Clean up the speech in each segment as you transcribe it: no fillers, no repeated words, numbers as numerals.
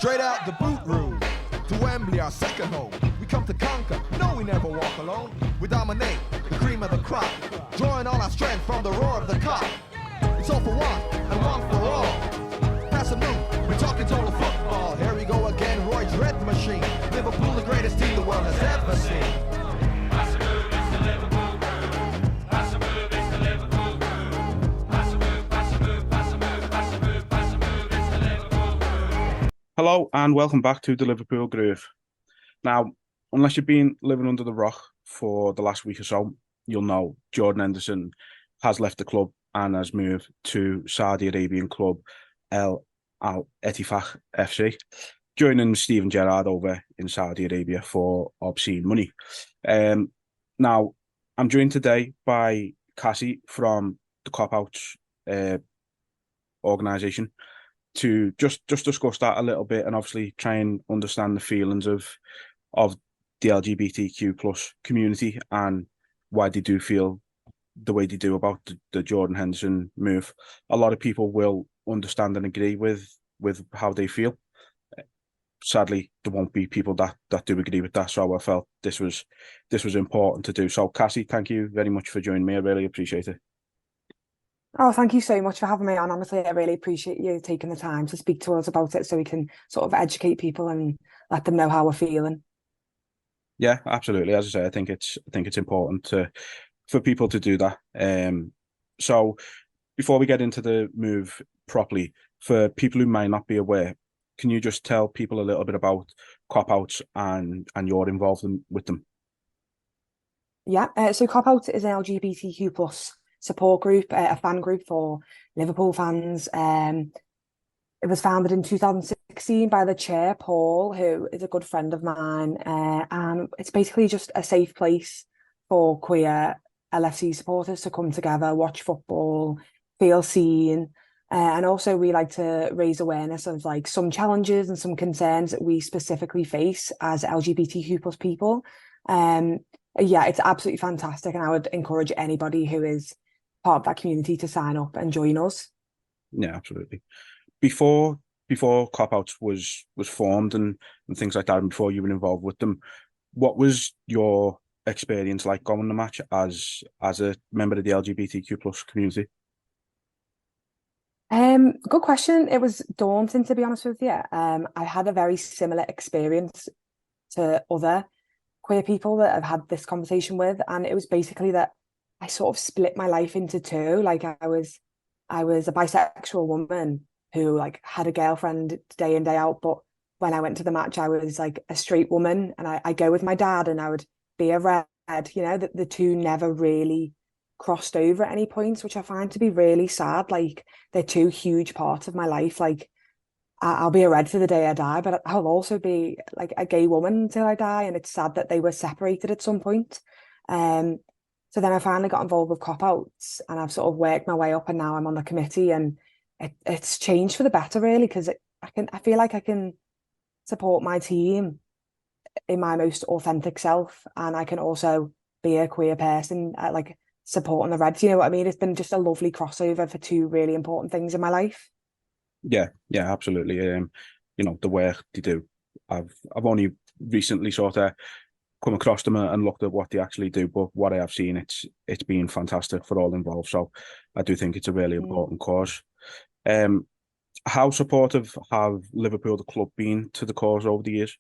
Straight out the boot room to Wembley, our second home. We come to conquer, no, we never walk alone. We dominate the cream of the crop, drawing all our strength from the roar of the Kop. It's all for one and one for all. Pass a move, we're talking total football. Here we go again, Roy's red machine. Liverpool, the greatest team the world has ever seen. Pass a move, it's the Liverpool crew. Pass a move, it's the Liverpool crew. Pass a move, pass a move, pass a move, pass a move, pass a move, it's the Liverpool crew. Hello and welcome back to the Liverpool Groove. Now, unless you've been living under the rock for the last week or so, you'll know Jordan Henderson has left the club and has moved to Saudi Arabian club Ettifaq FC, joining Steven Gerrard over in Saudi Arabia for obscene money. Now, I'm joined today by Cassie from the Kop Outs organisation to just discuss that a little bit and obviously try and understand the feelings of the LGBTQ plus community and why they do feel the way they do about the Jordan Henderson move. A lot of people will understand and agree with how they feel. Sadly, there won't be people that do agree with that, so I felt this was important to do. So, Cassie, thank you very much for joining me. I really appreciate it. Oh, thank you so much for having me on. Honestly, I really appreciate you taking the time to speak to us about it so we can sort of educate people and let them know how we're feeling. Yeah, absolutely. As I say, I think it's important for people to do that. So before we get into the move properly, for people who might not be aware, can you just tell people a little bit about Kop Outs and your involvement with them? Yeah, so Kop Outs is an LGBTQ plus support group, a fan group for Liverpool fans. It was founded in 2016 by the chair, Paul, who is a good friend of mine. And it's basically just a safe place for queer LFC supporters to come together, watch football, feel seen. And also we like to raise awareness of like some challenges and some concerns that we specifically face as LGBTQ plus people. Yeah, it's absolutely fantastic. And I would encourage anybody who is part of that community to sign up and join us. Yeah, absolutely. Before Kop Outs was formed and things like that, and before you were involved with them, what was your experience like going to the match as a member of the LGBTQ plus community? Good question. It was daunting, to be honest with you. I had a very similar experience to other queer people that I've had this conversation with, and it was basically that I sort of split my life into two. Like I was a bisexual woman who like had a girlfriend day in, day out, but when I went to the match, I was like a straight woman, and I go with my dad, and I would be a red. You know, that the two never really crossed over at any points, which I find to be really sad. Like they're two huge parts of my life. Like I'll be a red to the day I die, but I'll also be like a gay woman until I die, and it's sad that they were separated at some point. So then I finally got involved with Kop Outs, and I've sort of worked my way up, and now I'm on the committee, and it's changed for the better, really, because I feel like I can support my team in my most authentic self, and I can also be a queer person, like supporting the Reds. You know what I mean? It's been just a lovely crossover for two really important things in my life. Yeah, absolutely. You know, the work they do. I've only recently sort of come across them and looked at what they actually do, but what I have seen, it's been fantastic for all involved. So I do think it's a really important cause. How supportive have Liverpool, the club, been to the cause over the years?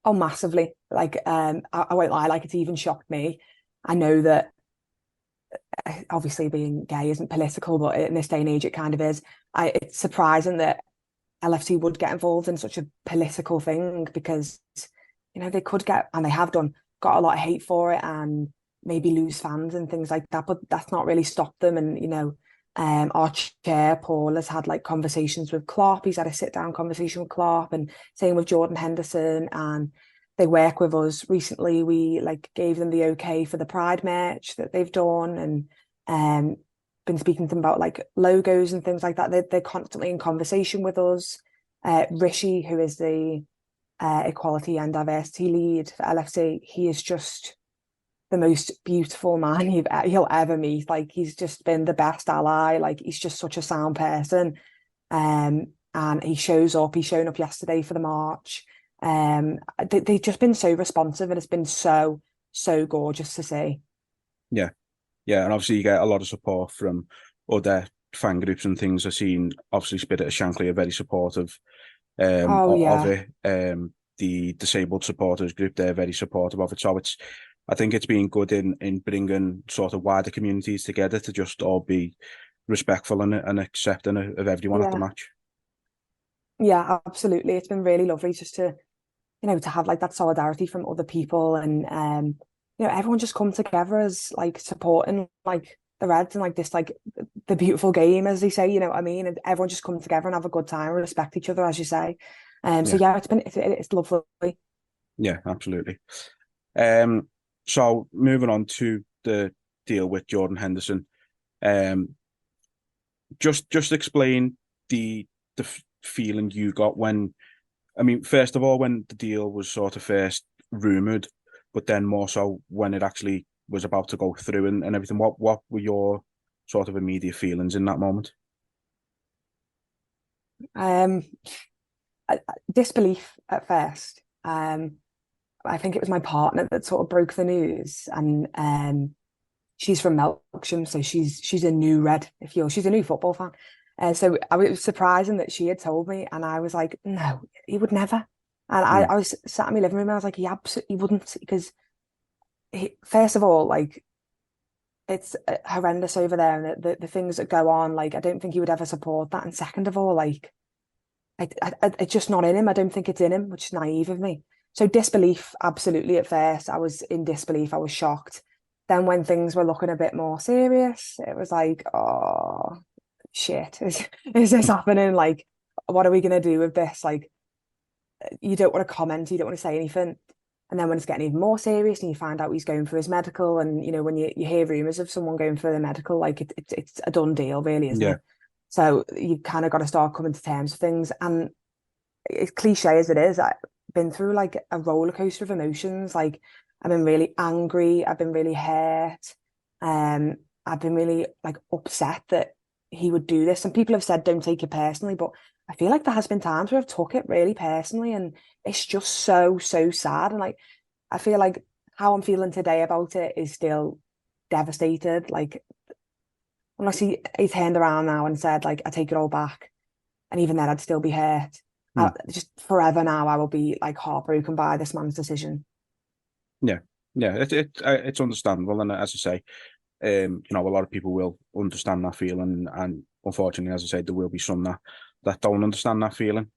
Oh, massively. Like, I won't lie, like it's even shocked me. I know that obviously being gay isn't political, but in this day and age, it kind of is. It's surprising that LFC would get involved in such a political thing because, you know, they could get, and they have got a lot of hate for it and maybe lose fans and things like that, but that's not really stopped them. And, you know, our chair, Paul, has had like conversations with Klopp. He's had a sit-down conversation with Klopp, and same with Jordan Henderson, and they work with us. Recently, we like gave them the okay for the Pride merch that they've done, and been speaking to them about like logos and things like that. They're constantly in conversation with us. Rishi, who is the equality and diversity lead for LFC, he is just the most beautiful man he'll ever meet. Like he's just been the best ally. Like he's just such a sound person. and he shows up. He's shown up yesterday for the march. They've just been so responsive, and it's been so gorgeous to see. Yeah, yeah, and obviously you get a lot of support from other fan groups and things. I've seen obviously Spirit of Shankly are very supportive Oh of yeah. it. The disabled supporters group, they're very supportive of it. So I think it's been good in bringing sort of wider communities together to just all be respectful and accepting of everyone at the Yeah. match. Yeah, absolutely. It's been really lovely just to, to have like that solidarity from other people, and everyone just come together as like supporting like the Reds and like this like the beautiful game, as they say, you know what I mean? And everyone just come together and have a good time and respect each other, as you say. So Yeah, yeah, it's lovely. yeah, absolutely. So moving on to the deal with Jordan Henderson. Um, just explain the feeling you got when, I mean, first of all, when the deal was sort of first rumored, but then more so when it actually was about to go through and everything. What were your sort of immediate feelings in that moment? Um, Disbelief at first. I think it was my partner that sort of broke the news, and she's from Melksham, so she's a new Red, if you will. She's a new football fan. So I was surprising that she had told me, and I was like, no, he would never. And Mm, I was sat in my living room, and I was like, he absolutely wouldn't, because first of all, like it's horrendous over there, and the things that go on, like I don't think he would ever support that. And second of all, like it's just not in him. I don't think it's in him, which is naive of me. So disbelief, absolutely. At first, I was in disbelief. I was shocked. Then when things were looking a bit more serious, it was like, oh shit, is this happening? Like, what are we gonna do with this? Like, you don't want to comment, you don't want to say anything. And then when it's getting even more serious and you find out he's going for his medical, and when you hear rumors of someone going for the medical, like it's a done deal, really, isn't yeah, it? So you kind of got to start coming to terms with things. And as cliche as it is, I've been through like a roller coaster of emotions. Like I've been really angry, I've been really hurt, um, I've been really like upset that he would do this. And people have said don't take it personally, but I feel like there has been times where I've took it really personally, and it's just so sad. And like I feel like how I'm feeling today about it is still devastated. Like unless he turned around now and said like I take it all back, and even then I'd still be hurt. mm, Just forever now, I will be like heartbroken by this man's decision. yeah, yeah. It's understandable, and as I say, a lot of people will understand that feeling, and unfortunately, as I say, there will be some that don't understand that feeling.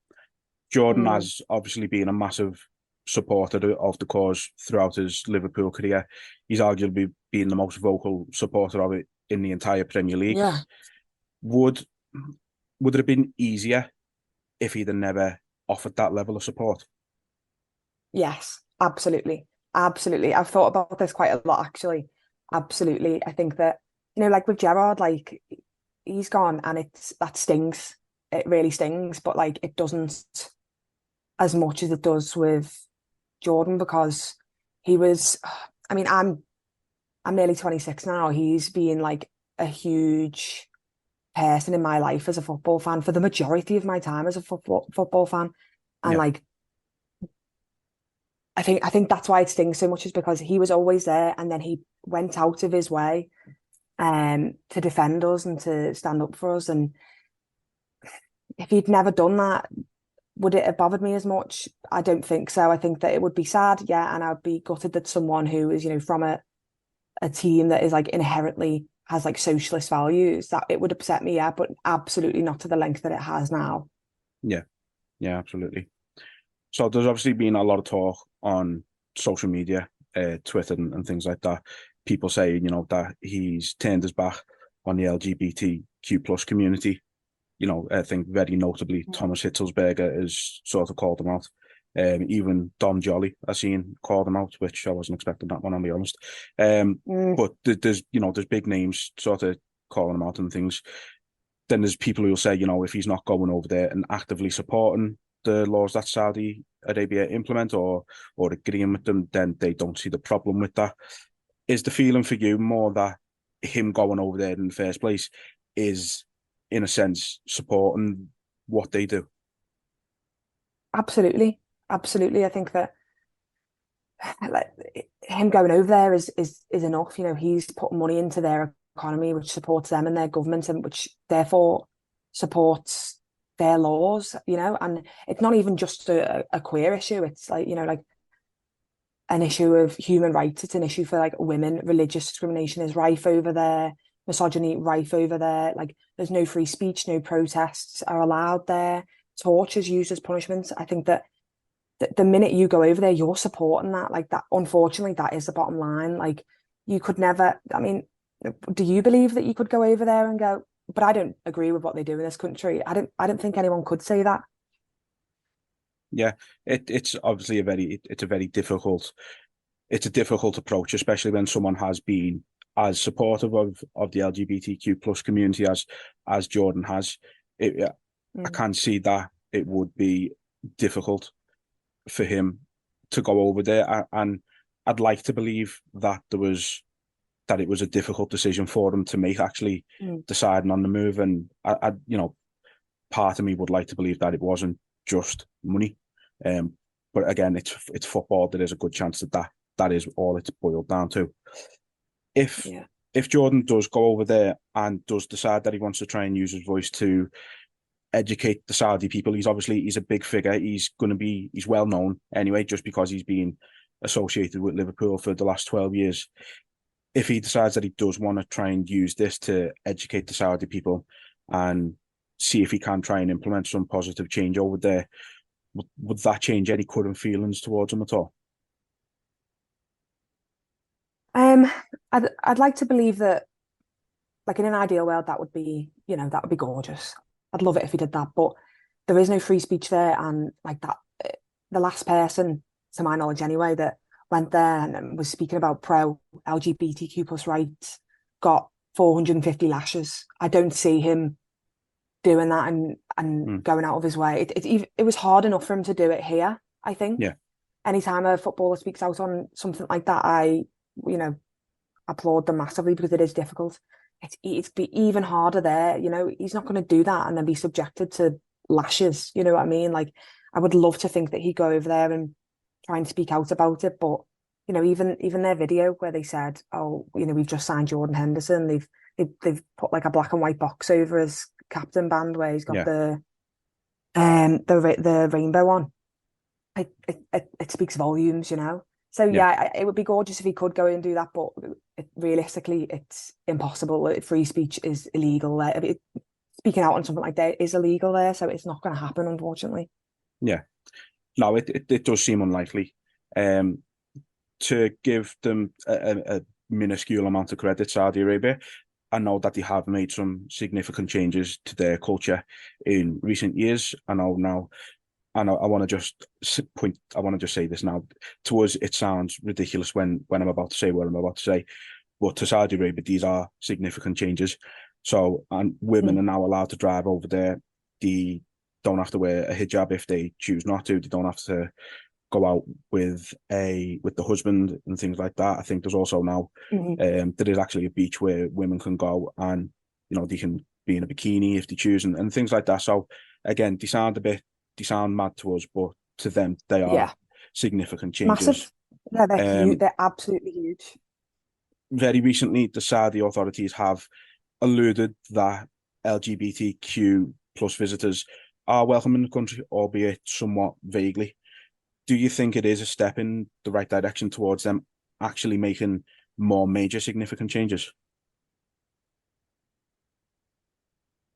Jordan Mm, has obviously been a massive supporter of the cause throughout his Liverpool career. He's arguably been the most vocal supporter of it in the entire Premier League. yeah. Would would it have been easier if he'd have never offered that level of support? Yes, absolutely. Absolutely. I've thought about this quite a lot, actually. Absolutely. I think that, like with Gerard, like he's gone, and that stings. It really stings, but like it doesn't as much as it does with Jordan, because he was, I mean, I'm nearly 26 now. He's been like a huge person in my life as a football fan for the majority of my time as a football fan. And Yeah, like I think that's why it stings so much, is because he was always there, and then he went out of his way to defend us and to stand up for us. And if he'd never done that, would it have bothered me as much? I don't think so. I think that it would be sad, yeah, and I'd be gutted that someone who is, from a team that is like inherently has like socialist values, that it would upset me, yeah, but absolutely not to the length that it has now. yeah, yeah, absolutely. So there's obviously been a lot of talk on social media, Twitter and things like that. People say, that he's turned his back on the LGBTQ plus community. I think very notably Thomas Hitzelsberger has sort of called him out. Even Dom Jolly, I seen called him out, which I wasn't expecting that one, I'll be honest. Mm, But there's big names sort of calling him out and things. Then there's people who will say, if he's not going over there and actively supporting the laws that Saudi Arabia implement or agreeing with them, then they don't see the problem with that. Is the feeling for you more that him going over there in the first place is, in a sense, supporting what they do. Absolutely. Absolutely. I think that like him going over there is enough. You know, he's put money into their economy, which supports them and their government, and which therefore supports their laws. You know, and it's not even just a queer issue. It's like, you know, like an issue of human rights. It's an issue for like women. Religious discrimination is rife over there. Misogyny rife over there. Like there's no free speech, no protests are allowed there. Torture is used as punishment. I think that the minute you go over there, you're supporting that. Like that, unfortunately, that is the bottom line. Like you could never, I mean, do you believe that you could go over there and go, but I don't agree with what they do in this country? I don't think anyone could say that. Yeah, it's obviously it's a difficult approach, especially when someone has been as supportive of the LGBTQ plus community as Jordan has. I can see that it would be difficult for him to go over there, and I'd like to believe that it was a difficult decision for him to make, actually deciding on the move. And I you know, part of me would like to believe that it wasn't just money. But again, it's football. There is a good chance that is all it's boiled down to. If Jordan does go over there and does decide that he wants to try and use his voice to educate the Saudi people, he's a big figure. He's well known anyway, just because he's been associated with Liverpool for the last 12 years. If he decides that he does want to try and use this to educate the Saudi people and see if he can try and implement some positive change over there, would that change any current feelings towards him at all? I'd like to believe that, like in an ideal world, that would be, you know, that would be gorgeous. I'd love it if he did that, but there is no free speech there, and like that, the last person, to my knowledge anyway, that went there and was speaking about pro LGBTQ plus rights got 450 lashes. I don't see him doing that and going out of his way. It was hard enough for him to do it here, I think. Yeah. Anytime a footballer speaks out on something like that, I, you know, applaud them massively, because it is difficult. It's be even harder there. You know, he's not going to do that and then be subjected to lashes. You know what I mean? Like, I would love to think that he'd go over there and try and speak out about it. But, you know, even their video where they said, oh, you know, we've just signed Jordan Henderson. They've put like a black and white box over his captain band where he's got the rainbow on. It speaks volumes, you know. So yeah, it would be gorgeous if he could go and do that, but realistically, it's impossible. Free speech is illegal there. Speaking out on something like that is illegal there, so it's not going to happen, unfortunately. Yeah, no, it does seem unlikely. To give them a minuscule amount of credit, Saudi Arabia, I know that they have made some significant changes to their culture in recent years. I know now. And I want to just say this now. To us, it sounds ridiculous when I'm about to say what I'm about to say, but to Saudi Arabia, these are significant changes. So, and women are now allowed to drive over there. They don't have to wear a hijab if they choose not to. They don't have to go out with the husband and things like that. I think there's also now there is actually a beach where women can go, and you know, they can be in a bikini if they choose, and things like that. So again, they sound mad to us, but to them, they are significant changes. Massive. Yeah, they're huge. They're absolutely huge. Very recently, the Saudi authorities have alluded that LGBTQ plus visitors are welcome in the country, albeit somewhat vaguely. Do you think it is a step in the right direction towards them actually making more major significant changes?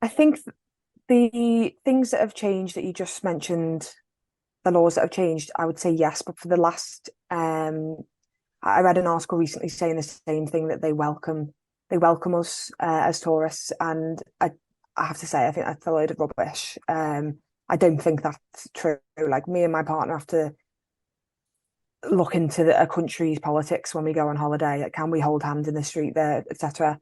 I think the things that have changed that you just mentioned, the laws that have changed, I would say yes. But for the last, I read an article recently saying the same thing, that they welcome us as tourists, and I have to say I think that's a load of rubbish. I don't think that's true. Like, me and my partner have to look into a country's politics when we go on holiday. Like, can we hold hands in the street there, etc.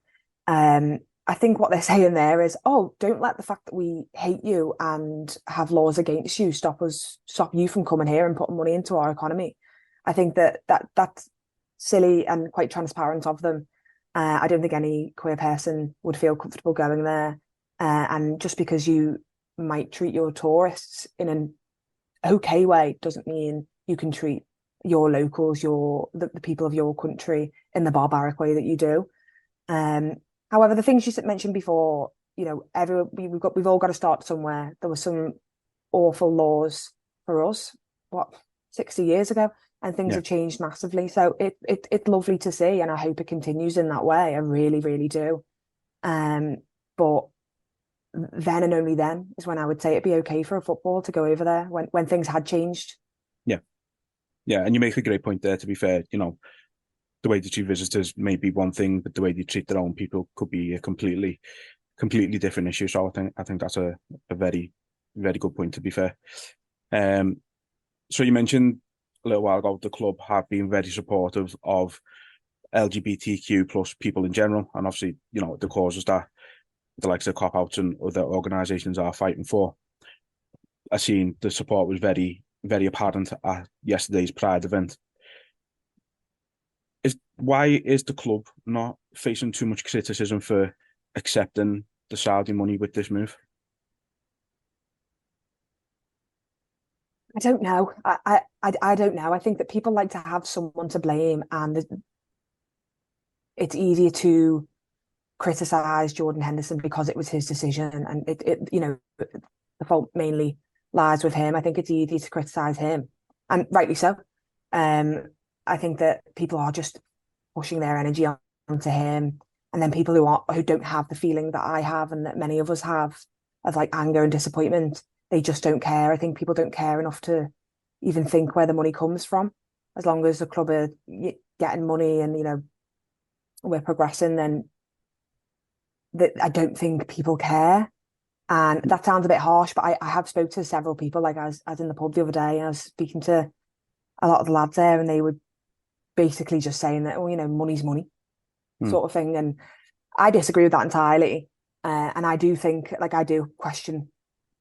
I think what they're saying there is, oh, don't let the fact that we hate you and have laws against you stop you from coming here and putting money into our economy. I think that's silly and quite transparent of them. I don't think any queer person would feel comfortable going there. And just because you might treat your tourists in an okay way doesn't mean you can treat your locals, the people of your country in the barbaric way that you do. However, the things you mentioned before, you know, we've all got to start somewhere. There were some awful laws for us, 60 years ago, and things have changed massively. So it's lovely to see, and I hope it continues in that way. I really, really do. But then and only then is when I would say it'd be okay for a football to go over there when things had changed. Yeah, and you make a great point there, to be fair. You know, the way they treat visitors may be one thing, but the way they treat their own people could be a completely different issue. So I think that's a very, very good point, to be fair. So you mentioned a little while ago the club have been very supportive of LGBTQ plus people in general, and obviously, you know, the causes that the likes of Kop Outs and other organisations are fighting for. I seen the support was very, very apparent at yesterday's Pride event. Why is the club not facing too much criticism for accepting the Saudi money with this move? I don't know. I don't know. I think that people like to have someone to blame, and it's easier to criticize Jordan Henderson because it was his decision, and it you know, the fault mainly lies with him. I think it's easy to criticize him, and rightly so. I think that people are just pushing their energy onto him, and then people who don't have the feeling that I have and that many of us have of like anger and disappointment, they just don't care. I think people don't care enough to even think where the money comes from. As long as the club are getting money and, you know, we're progressing, then I don't think people care. And that sounds a bit harsh, but I have spoke to several people, like I was in the pub the other day, and I was speaking to a lot of the lads there, and they were basically just saying that, oh, you know, money's money, sort of thing. And I disagree with that entirely. And I do think, like, I do question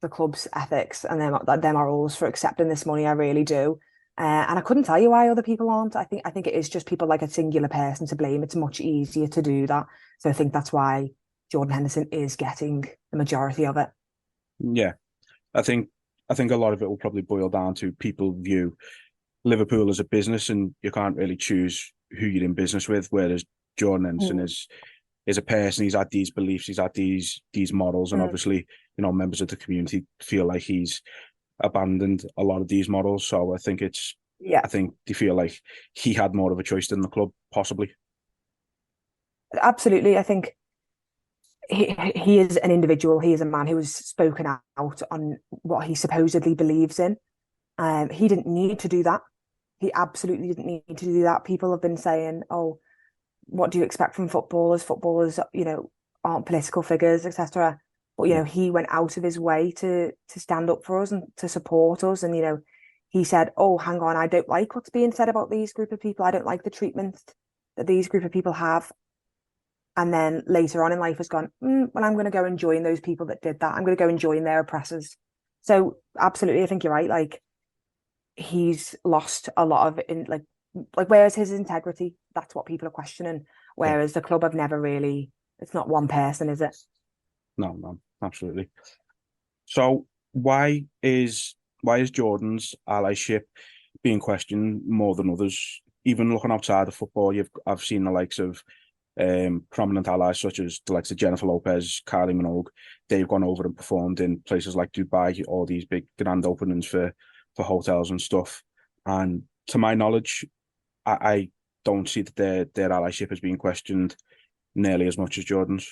the club's ethics and their morals for accepting this money. I really do. And I couldn't tell you why other people aren't. I think it is just people like a singular person to blame. It's much easier to do that. So I think that's why Jordan Henderson is getting the majority of it. Yeah, I think a lot of it will probably boil down to people view Liverpool as a business, and you can't really choose who you're in business with. Whereas Jordan Henderson is a person. He's had these beliefs. He's had these models, and obviously, you know, members of the community feel like he's abandoned a lot of these models. So I think I think they feel like he had more of a choice than the club, possibly. Absolutely. I think he is an individual. He is a man who has spoken out on what he supposedly believes in. He didn't need to do that. He absolutely didn't need to do that. People have been saying, oh, what do you expect from footballers? Footballers, you know, aren't political figures, etc. But, you know, he went out of his way to stand up for us and to support us. And, you know, he said, oh, hang on, I don't like what's being said about these group of people. I don't like the treatment that these group of people have. And then later on in life has gone, well, I'm going to go and join those people that did that. I'm going to go and join their oppressors. So absolutely, I think you're right. Like, he's lost a lot of where's his integrity? That's what people are questioning. Whereas the club have never really, it's not one person, is it? No, absolutely. So why is Jordan's allyship being questioned more than others? Even looking outside of football, I've seen the likes of prominent allies such as the likes of Jennifer Lopez, Kylie Minogue. They've gone over and performed in places like Dubai, all these big grand openings for hotels and stuff. And to my knowledge, I don't see that their allyship is being questioned nearly as much as Jordan's.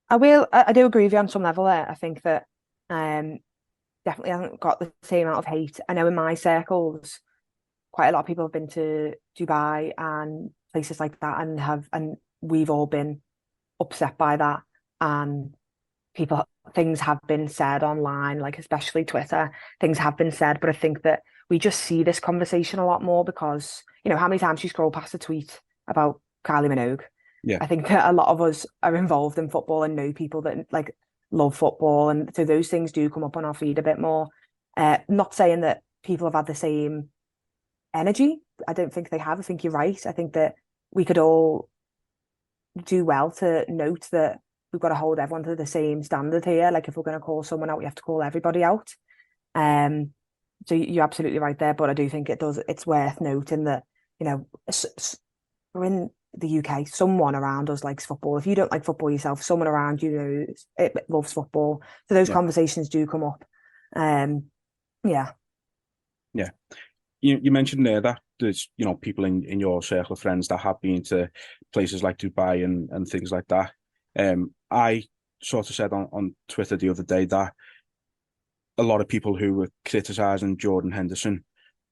I do agree with you on some level there. I think that definitely hasn't got the same amount of hate. I know in my circles, quite a lot of people have been to Dubai and places like that, and we've all been upset by that. And things have been said online, like especially Twitter, things have been said. But I think that we just see this conversation a lot more because, you know, how many times you scroll past a tweet about Kylie Minogue? Yeah. I think that a lot of us are involved in football and know people that like love football, and so those things do come up on our feed a bit more. Not saying that people have had the same energy. I don't think they have. I think you're right. I think that we could all do well to note that we've got to hold everyone to the same standard here. Like if we're going to call someone out, we have to call everybody out. So you're absolutely right there, but I do think it's worth noting that, you know, we're in the UK, someone around us likes football. If you don't like football yourself, someone around you it loves football. So those conversations do come up. Yeah. Yeah. You mentioned there that there's, you know, people in your circle of friends that have been to places like Dubai and things like that. I sort of said on Twitter the other day that a lot of people who were criticising Jordan Henderson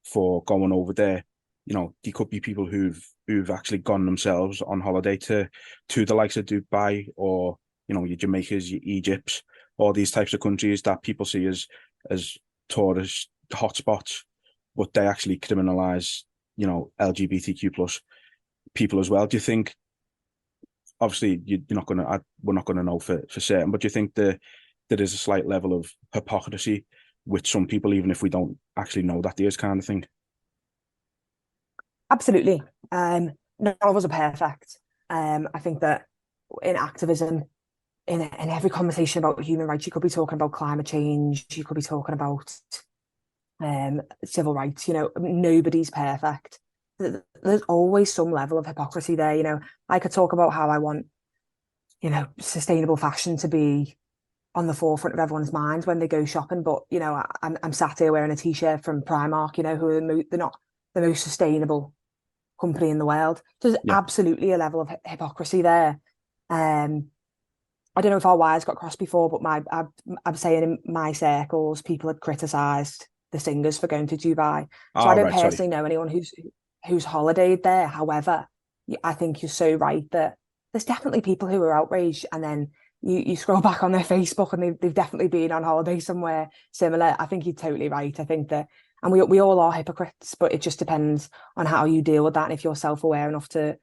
for going over there, you know, there could be people who've actually gone themselves on holiday to the likes of Dubai, or, you know, your Jamaicas, your Egypts, all these types of countries that people see as tourist hotspots, but they actually criminalise, you know, LGBTQ plus people as well. Do you think, obviously we're not gonna know for certain, but do you think there is a slight level of hypocrisy with some people, even if we don't actually know that there is, kind of thing? Absolutely. None of us are perfect. I think that in activism, in every conversation about human rights, you could be talking about climate change, you could be talking about civil rights. You know, nobody's perfect. There's always some level of hypocrisy there. You know, I could talk about how I want, you know, sustainable fashion to be on the forefront of everyone's minds when they go shopping, but, you know, I'm sat here wearing a t-shirt from Primark, you know, who are they're not the most sustainable company in the world. So there's absolutely a level of hypocrisy there. I don't know if our wires got crossed before, but I'm saying in my circles, people had criticised the singers for going to Dubai. So I don't personally know anyone who's holidayed there. However, I think you're so right that there's definitely people who are outraged, and then you scroll back on their Facebook and they've definitely been on holiday somewhere similar. I think you're totally right. I think that, and we all are hypocrites, but it just depends on how you deal with that, and if you're self-aware enough to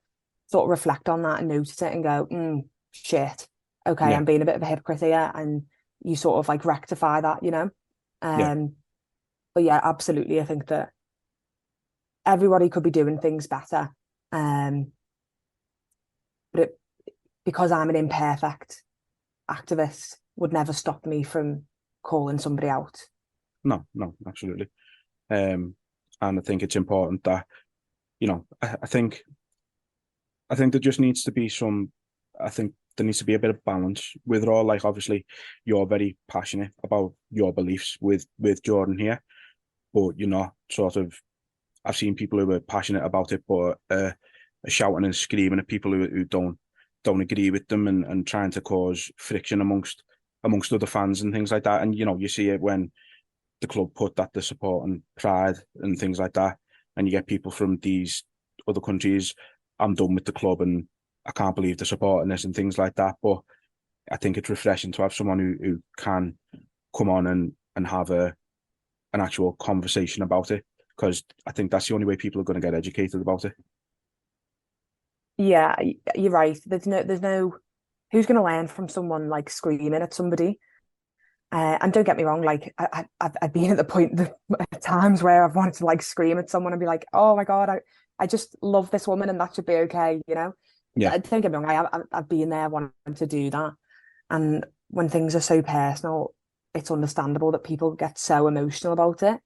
sort of reflect on that and notice it and go, shit, okay, I'm being a bit of a hypocrite here, and you sort of like rectify that, you know. But yeah, absolutely, I think that everybody could be doing things better, but because I'm an imperfect activist would never stop me from calling somebody out. No, absolutely. And I think it's important that, you know, I think there just needs to be I think there needs to be a bit of balance with it all. Like, obviously, you're very passionate about your beliefs with Jordan here, but you're not sort of, I've seen people who are passionate about it, but are shouting and screaming at people who don't agree with them, and trying to cause friction amongst other fans and things like that. And, you know, you see it when the club put that they're supporting Pride and things like that, and you get people from these other countries, I'm done with the club and I can't believe they're supporting this and things like that. But I think it's refreshing to have someone who can come on and have an actual conversation about it, because I think that's the only way people are going to get educated about it. Yeah, you're right. There's no who's going to learn from someone like screaming at somebody. And don't get me wrong, like I've been at the point at times where I've wanted to like scream at someone and be like, oh my God, I just love this woman and that should be okay, you know? Yeah. Don't get me wrong, I've been there wanting to do that. And when things are so personal, it's understandable that people get so emotional about it.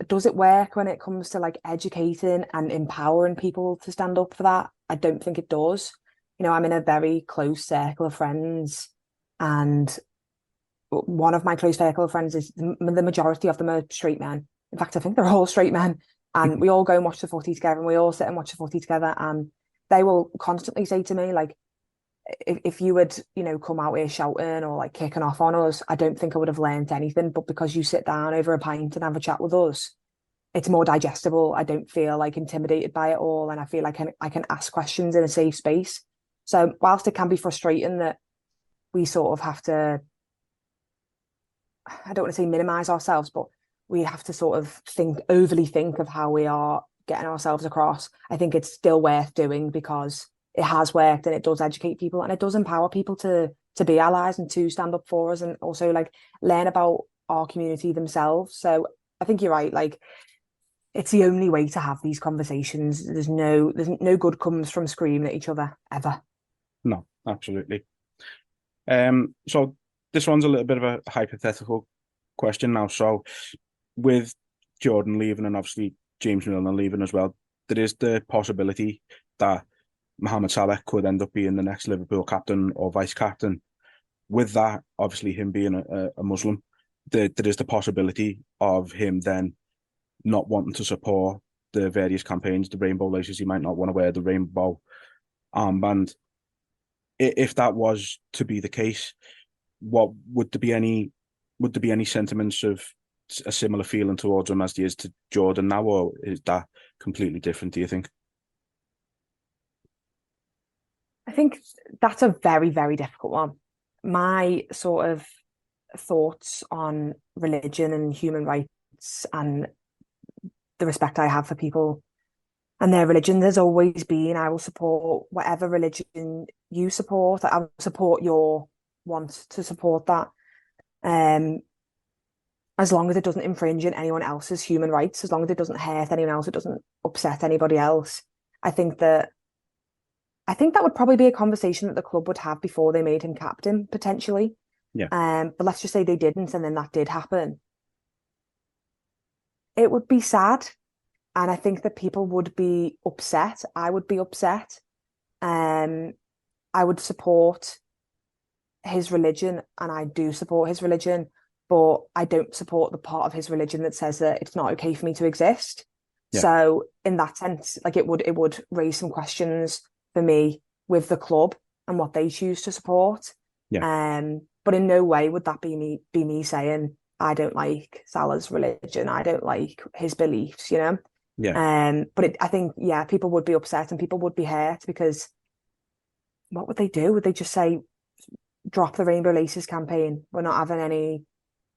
Does it work when it comes to like educating and empowering people to stand up for that? I don't think it does. You know, I'm in a very close circle of friends, and one of my close circle of friends is the majority of them are straight men. In fact, I think they're all straight men, and we all go and watch the footy together, and we all sit and watch the footy together, and they will constantly say to me, like, if you had, you know, come out here shouting or like kicking off on us, I don't think I would have learned anything. But because you sit down over a pint and have a chat with us, it's more digestible. I don't feel like intimidated by it all, and I feel like I can ask questions in a safe space. So whilst it can be frustrating that we sort of have to, I don't want to say minimize ourselves, but we have to sort of overly think of how we are getting ourselves across, I think it's still worth doing because it has worked and it does educate people and it does empower people to be allies and to stand up for us and also like learn about our community themselves. So I think you're right, like it's the only way to have these conversations. There's no good comes from screaming at each other ever. No, absolutely. So this one's a little bit of a hypothetical question now. So with Jordan leaving and obviously James Milner leaving as well, there is the possibility that Mohamed Salah could end up being the next Liverpool captain or vice captain. With that, obviously him being a Muslim, there is the possibility of him then not wanting to support the various campaigns, the rainbow laces. He might not want to wear the rainbow armband. If that was to be the case, what would there be any sentiments of a similar feeling towards him as there is to Jordan now, or is that completely different, do you think? I think that's a very, very difficult one. My sort of thoughts on religion and human rights and the respect I have for people and their religion, there's always been, I will support whatever religion you support. I will support your want to support that. As long as it doesn't infringe on anyone else's human rights, as long as it doesn't hurt anyone else, it doesn't upset anybody else. I think that would probably be a conversation that the club would have before they made him captain, potentially. Yeah. But let's just say they didn't, and then that did happen. It would be sad. And I think that people would be upset. I would be upset. I would support his religion, and I do support his religion, but I don't support the part of his religion that says that it's not okay for me to exist. Yeah. So in that sense, like it would raise some questions for me with the club and what they choose to support. Yeah. But in no way would that be me saying I don't like Salah's religion, I don't like his beliefs, you know. Yeah. But I think, yeah, people would be upset and people would be hurt because what would they do? Would they just say, drop the Rainbow Laces campaign? We're not having any,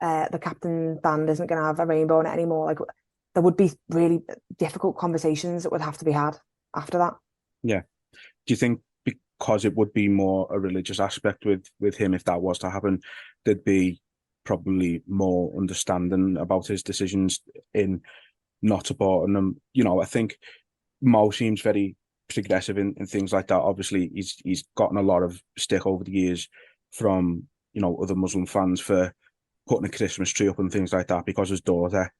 the captain band isn't going to have a rainbow on it anymore. Like, there would be really difficult conversations that would have to be had after that. Yeah. Do you think because it would be more a religious aspect with him, if that was to happen, there'd be probably more understanding about his decisions in not supporting them? You know, I think Mo seems very progressive in things like that. Obviously, he's gotten a lot of stick over the years from, you know, other Muslim fans for putting a Christmas tree up and things like that because his daughter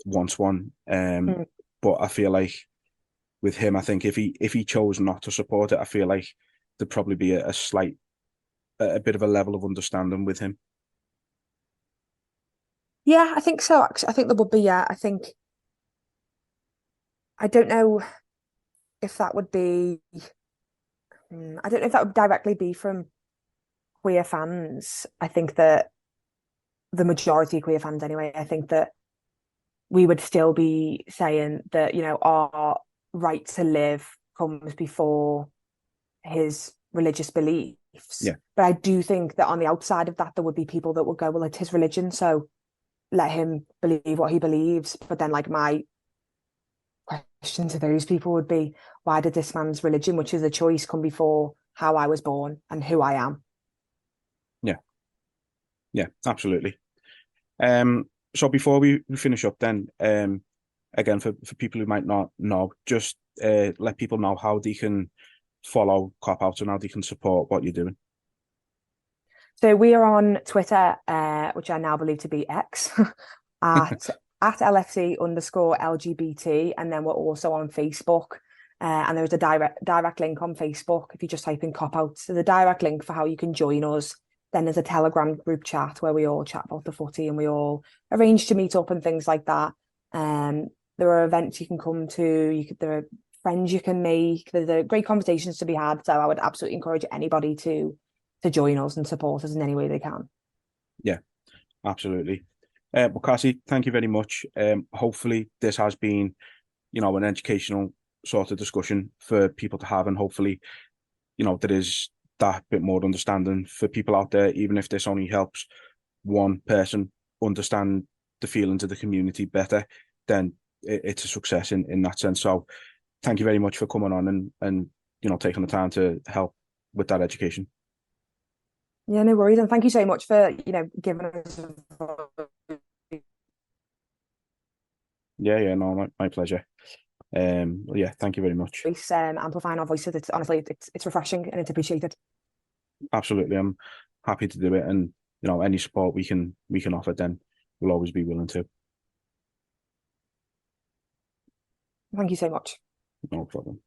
wants one. But I feel like with him, I think if he chose not to support it, I feel like there'd probably be a bit of a level of understanding with him. Yeah, I think so. Actually, I think there would be. Yeah, I don't know if that would be. I don't know if that would directly be from queer fans. I think that the majority of queer fans, anyway, I think that we would still be saying that, you know, our right to live comes before his religious beliefs. Yeah. But I do think that on the outside of that, there would be people that would go, well, it's his religion, so let him believe what he believes. But then, like, my question to those people would be, why did this man's religion, which is a choice, come before how I was born and who I am? Yeah, absolutely. So before we finish up then, again, for people who might not know, just let people know how they can follow Kop Outs and how they can support what you're doing. So we are on Twitter, which I now believe to be X, at LFC_LGBT, and then we're also on Facebook. And there's a direct link on Facebook if you just type in Kop Outs. So the direct link for how you can join us. Then there's a Telegram group chat where we all chat about the footy and we all arrange to meet up and things like that. There are events you can come to. There are friends you can make. There's great conversations to be had. So I would absolutely encourage anybody to join us and support us in any way they can. Yeah, absolutely. Well, Cassie, thank you very much. Hopefully this has been, you know, an educational sort of discussion for people to have, and hopefully, you know, there is that bit more understanding for people out there, even if this only helps one person understand the feelings of the community better, then it's a success in that sense. So thank you very much for coming on and you know, taking the time to help with that education. Yeah, no worries. And thank you so much for, you know, giving us Yeah, no, my pleasure. Yeah, thank you very much. voice, amplifying our voices. It's honestly, it's refreshing and it's appreciated. absolutely. I'm happy to do it, and any support we can offer, then we'll always be willing to. Thank you so much. No problem.